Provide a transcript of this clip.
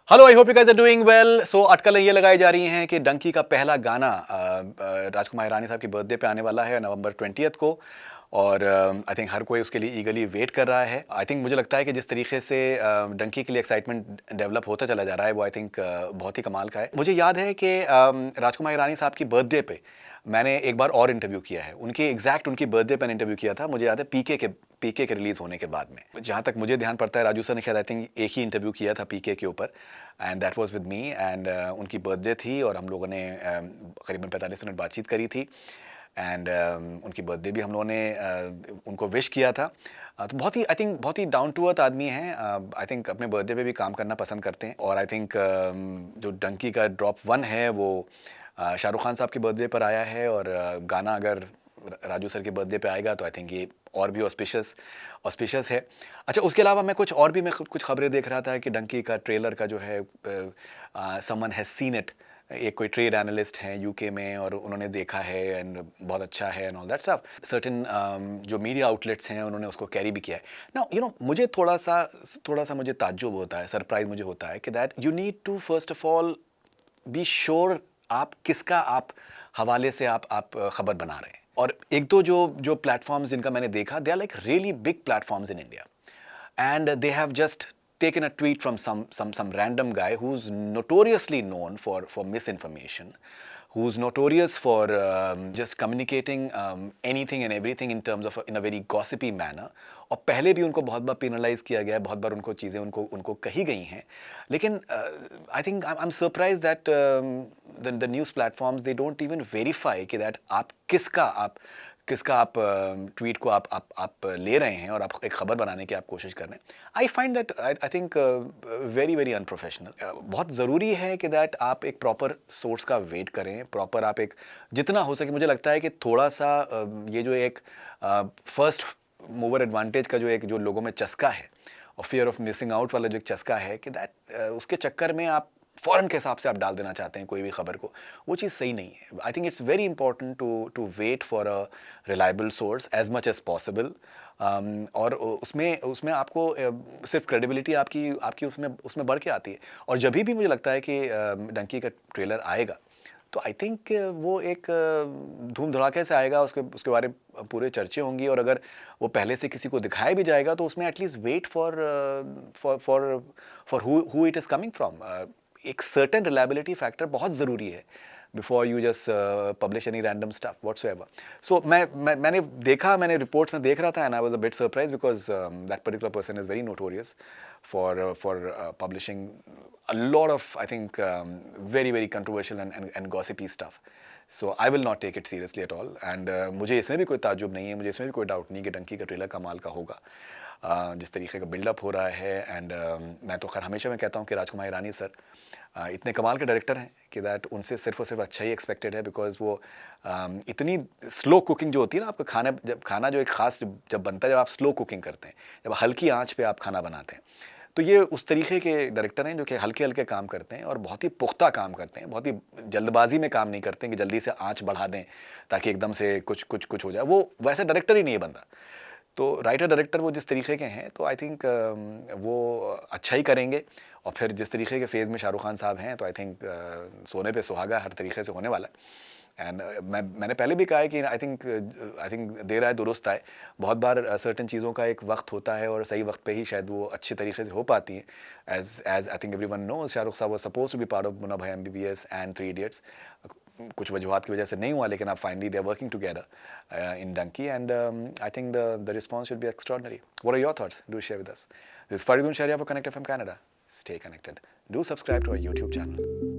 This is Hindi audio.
Hello, I hope you guys are doing well. So अटकलें ये लगाई जा रही हैं कि डंकी का पहला गाना राजकुमार हिरानी साहब की बर्थडे पे आने वाला है नवंबर 20 को। और आई थिंक हर कोई उसके लिए ईगरली वेट कर रहा है। आई थिंक मुझे लगता है कि जिस तरीके से डंकी के लिए एक्साइटमेंट डेवलप होता चला जा रहा है वो आई थिंक बहुत ही कमाल का है। मुझे याद है कि राजकुमार हिरानी साहब की बर्थडे पे मैंने एक बार और इंटरव्यू किया है उनकी बर्थडे पर इंटरव्यू किया था। मुझे याद है पीके के रिलीज़ होने के बाद में, जहाँ तक मुझे ध्यान पड़ता है राजू सर ने शायद आई थिंक एक ही इंटरव्यू किया था पीके के ऊपर, and that was with me. And उनकी बर्थडे थी और हम लोगों ने करीबन 45 मिनट बातचीत करी थी। एंड उनकी बर्थडे भी हम लोगों ने उनको विश किया था। तो बहुत ही आई थिंक बहुत ही डाउन टू अर्थ आदमी हैं। आई थिंक अपने बर्थडे पे भी काम करना पसंद करते हैं। और आई थिंक जो डंकी का ड्रॉप 1 है वो शाहरुख खान साहब की बर्थडे पर आया है। और गाना अगर राजू सर के बर्थडे पे आएगा तो आई थिंक ये और भी ऑस्पिशियस है। अच्छा, उसके अलावा मैं कुछ खबरें देख रहा था कि डंकी का ट्रेलर का जो है समवन हैज़ सीन इट। एक कोई ट्रेड एनालिस्ट हैं यूके में और उन्होंने देखा है एंड बहुत अच्छा है and all that stuff. Certain जो मीडिया आउटलेट्स हैं उन्होंने उसको कैरी भी किया है। नाउ मुझे थोड़ा सा मुझे ताज्जुब होता है, सरप्राइज मुझे होता है कि that you need to first of all be sure आप किसका आप हवाले से आप खबर बना रहे हैं। और एक दो जो प्लेटफॉर्म्स जिनका मैंने देखा, they are like really big platforms in India, and they have just taken a tweet from some random guy who's notoriously known for misinformation, who's notorious for just communicating anything and everything in terms of in a very gossipy manner। और पहले भी उनको बहुत बार पेनलाइज किया गया है, बहुत बार उनको चीज़ें उनको कही गई हैं। लेकिन I think I am surprise that the news platforms they don't even verify कि दैट आप किसका आप ट्वीट को आप ले रहे हैं और आप एक खबर बनाने की आप कोशिश कर रहे हैं। I find that I think very very unprofessional. बहुत ज़रूरी है कि दैट आप एक प्रॉपर सोर्स का वेट करें, प्रॉपर आप एक जितना हो सके। मुझे लगता है कि थोड़ा सा ये जो एक फर्स्ट मूवर एडवांटेज का जो लोगों में चस्का है और फियर ऑफ मिसिंग आउट वाला जो एक चस्का है कि दैट उसके चक्कर में आप फ़ौरन के हिसाब से आप डाल देना चाहते हैं कोई भी खबर को, वो चीज़ सही नहीं है। I think it's very important to wait for a reliable source as much as possible. और उसमें आपको सिर्फ क्रेडिबिलिटी आपकी उसमें बढ़ के आती है। और जब भी मुझे लगता है कि डंकी का ट्रेलर आएगा तो आई थिंक वो एक धूम धड़ाके से आएगा, उसके बारे में पूरे चर्चे होंगी। और अगर वो पहले से किसी को दिखाया भी जाएगा तो उसमें at least wait for who it is coming from. एक सर्टेन रिलायबिलिटी फैक्टर बहुत ज़रूरी है before you just publish any random stuff whatsoever. So मैंने रिपोर्ट्स में देख रहा था and I was a bit surprise because that particular person is very notorious for publishing a lot of I think very very controversial and gossipy stuff. So I will not take it seriously at all and मुझे इसमें भी कोई ताज्जुब नहीं है, मुझे इसमें भी कोई डाउट नहीं कि डंकी का ट्रेलर कमाल का होगा। जिस तरीके का बिल्डअप हो रहा है एंड मैं तो खैर हमेशा मैं कहता हूँ कि राजकुमार हिरानी सर इतने कमाल के डायरेक्टर हैं कि दैट उनसे सिर्फ और सिर्फ अच्छा ही एक्सपेक्टेड है। बिकॉज वो इतनी स्लो कुकिंग जो होती है ना, आपका खाना जो एक ख़ास जब बनता है, जब आप स्लो कुकिंग करते हैं, जब हल्की आँच पे आप खाना बनाते हैं, तो ये उस तरीके के डायरेक्टर हैं जो कि हल्के हल्के काम करते हैं और बहुत ही पुख्ता काम करते हैं, बहुत ही जल्दबाजी में काम नहीं करते हैं कि जल्दी से आँच बढ़ा दें ताकि एकदम से कुछ हो जाए। वो वैसे डायरेक्टर ही नहीं है बंदा। तो राइटर डायरेक्टर वो जिस तरीके के हैं तो आई थिंक वो अच्छा ही करेंगे। और फिर जिस तरीके के फेज़ में शाहरुख खान साहब हैं तो आई थिंक सोने पे सुहागा हर तरीके से होने वाला है। एंड मैंने पहले भी कहा है कि आई थिंक देर आए दुरुस्त आए। बहुत बार सर्टेन चीज़ों का एक वक्त होता है और सही वक्त पे ही शायद वो अच्छे तरीके से हो पाती हैं। As I think everyone knows, Shahrukh साहब was suppose to be part of Munna Bhai MBBS and three idiots. कुछ वजूहत की वजह से नहीं हुआ, लेकिन अब finally they are working together in Dunki and I think the response should be extraordinary. What are your thoughts? Do share with us. This is Faridoon Shahryar for Connect FM Canada. Stay connected. Do subscribe to our YouTube channel.